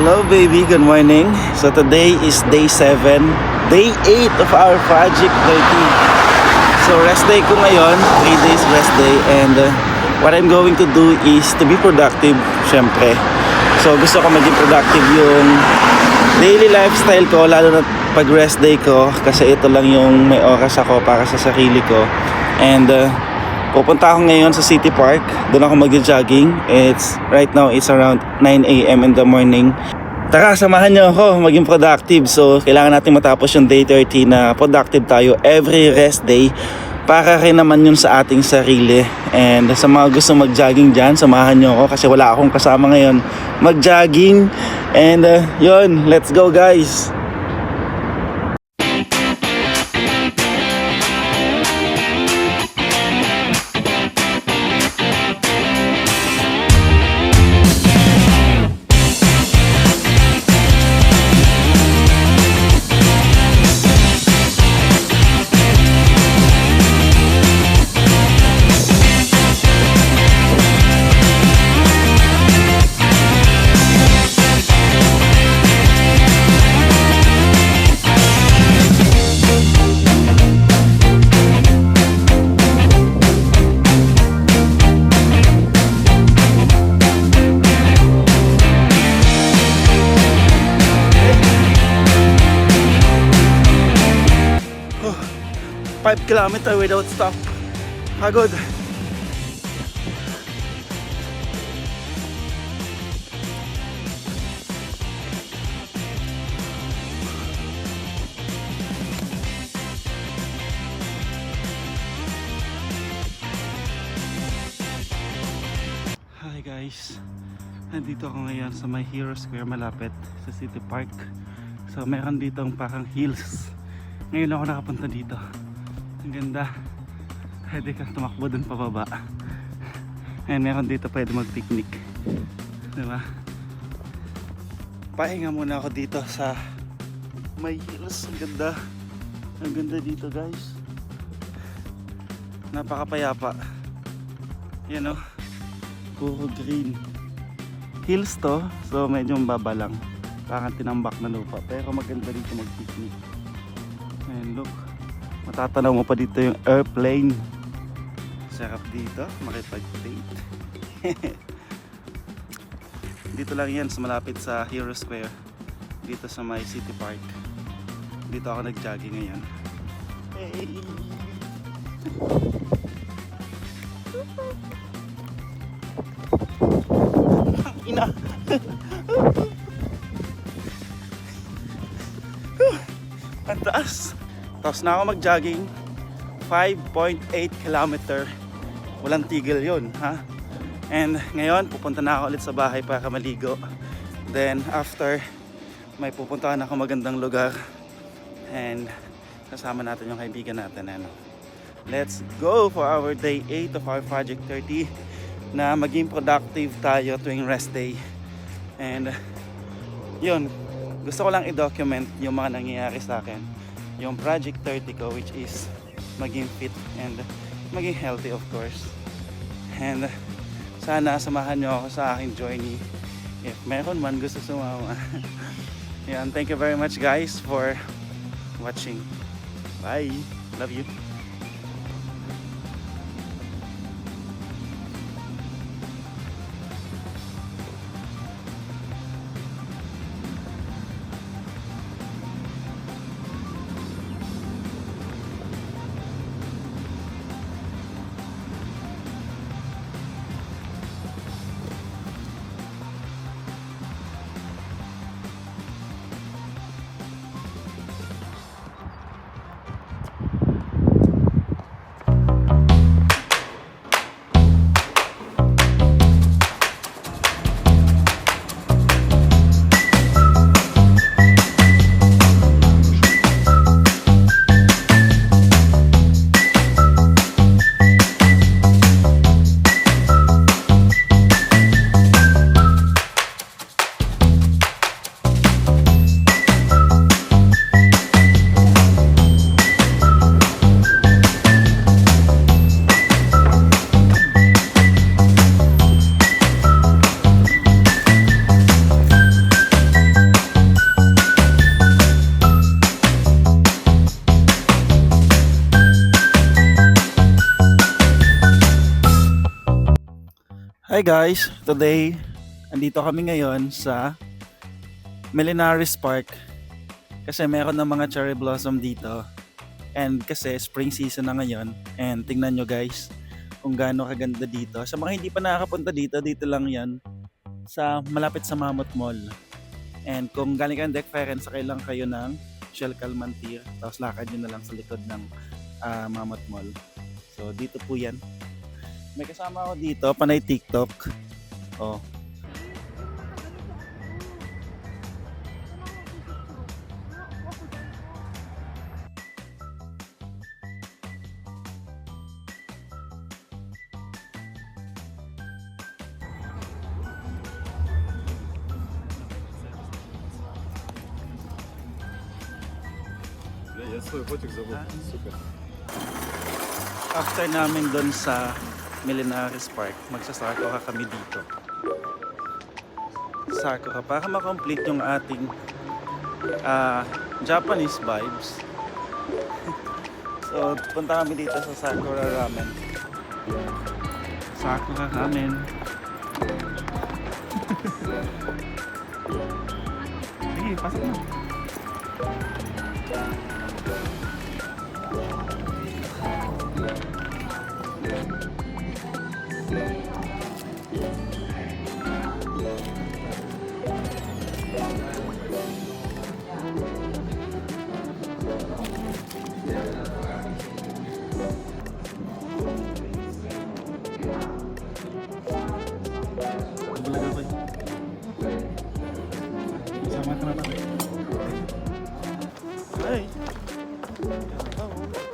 Hello baby, good morning. So today is day 7, day 8 of our Project 30. So rest day ko ngayon, 3 days rest day, and what I'm going to do is to be productive, syempre. So gusto ko maging productive yung daily lifestyle ko, lalo na pag rest day ko, kasi ito lang yung may oras ako para sa sarili ko. And pupunta ako ngayon sa City Park. Doon ako magjo-jogging. Right now it's around 9 AM in the morning. Tara, samahan niyo ako maging productive. So kailangan natin matapos yung day 30 na productive tayo every rest day, para rin naman yun sa ating sarili. And sa mga gusto mag-jogging dyan, samahan niyo ako kasi wala akong kasama ngayon mag-jogging. And yun, let's go guys. Oh, 5 kilometers without stop. Pagod. Hi guys, nandito ako ngayon sa My Hero Square, malapit sa City Park. So meron dito ang parang hills. Ngayon ako nakapunta dito. Ang ganda. Pwede ka tumakbo dun pababa. And meron dito pwede mag-picnic, diba? Pahinga muna ako dito sa My Hills. Ang ganda. Ang ganda dito guys. Napakapayapa. Yan o, puro green. Hills to, so medyo mababa lang, parang tinambak na lupa, pero maganda dito mag-picnic. And look, matatanaw mo pa dito yung airplane. Sarap dito makipag-date. Dito lang yan, sa malapit sa Hero Square, dito sa My City Park. Dito ako nag-jogging ngayon. Hey! Ina! Ang taas! Tapos na ako mag-jogging, 5.8 kilometer. Walang tigil yun, ha? And ngayon, pupunta na ako ulit sa bahay para maligo. Then after, may pupuntahan ako magandang lugar. And kasama natin yung kaibigan natin. Ano? Let's go for our day 8 of our Project 30, na maging productive tayo tuwing rest day. And yun, gusto ko lang i-document yung mga nangyayari sa akin, yung Project 30 ko, which is maging fit and maging healthy, of course. And sana samahan nyo ako sa aking journey, if meron man gusto sumama. Yan, thank you very much guys for watching. Bye, love you. Hi guys! Today, andito kami ngayon sa Millinares Park kasi meron ng mga cherry blossom dito and kasi spring season na ngayon and tingnan nyo guys kung gaano kaganda dito. Sa mga hindi pa nakakapunta dito, dito lang yan sa malapit sa Mammoth Mall. And kung galing kayong Deck Ference, sakay lang kayo ng Shell Calmantir tapos lakad nyo na lang sa likod ng Mammoth Mall. So dito po yan. May kasama ako dito, panay TikTok. Oh. Я свой котик зовут. Супер. After namin doon sa Millinares Park, magsasakura kami dito. Sakura para ma-complete yung ating Japanese vibes. So, punta kami dito sa Sakura Ramen. Sakura Ramen. Sige, pasok mo. Bulaga ko eh. Sama ka na ba? Ay! Oh.